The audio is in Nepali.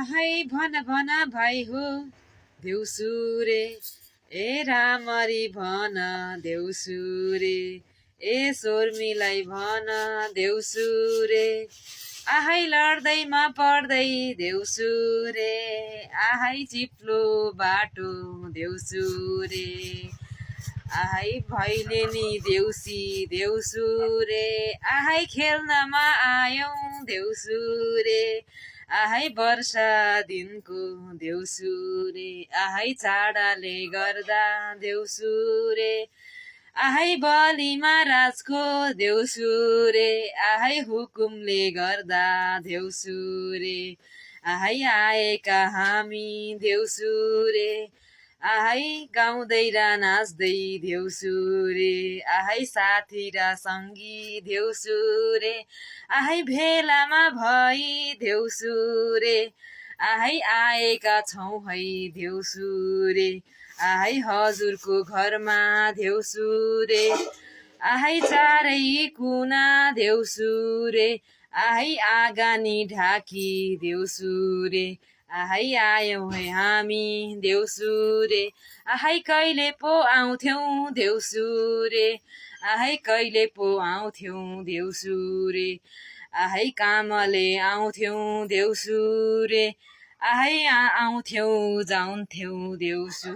आहै भन भन भाइ हो देउसु रे, ए रामरी भन देउसु रे, ए शोर्मीलाई भन देउसु रे, आहै लड्दैमा पर्दै देउसु रे, आहै चिप्लो बाटो देउसु रे, आहै भैलेनी देउसी देउसु रे, आहै खेल्नमा आयौं देउसु रे, आहै वर्षा दिनको देउसु रे, आहै चाडाले गर्दा देउसु रे, आहै बलिमा राजको देउसु रे, आहै हुकुमले गर्दा देउसु रे, आहै आएका हामी देउसु रे, आहै गाउँदै र नाच्दै देउसु रे, आहै साथी र सङ्गी देउसु रे, आहै भेलामा भई देउसु रे, आहै आएका छौँ है देउसु रे, आहै हजुरको घरमा देउसु रे, आहै चारै कुना देउसु रे, आहै आँगनी ढाकी देउसु रे, आहै आयौँ है हामी देउसु रे, आहै कहिले पो आउँथ्यौँ देउसु रे, आहै कहिले पो आउँथ्यौँ देउसु रे, आहै कामले आउँथ्यौँ देउसु रे, आहै आउँथ्यौँ जान्थ्यौँ देउसु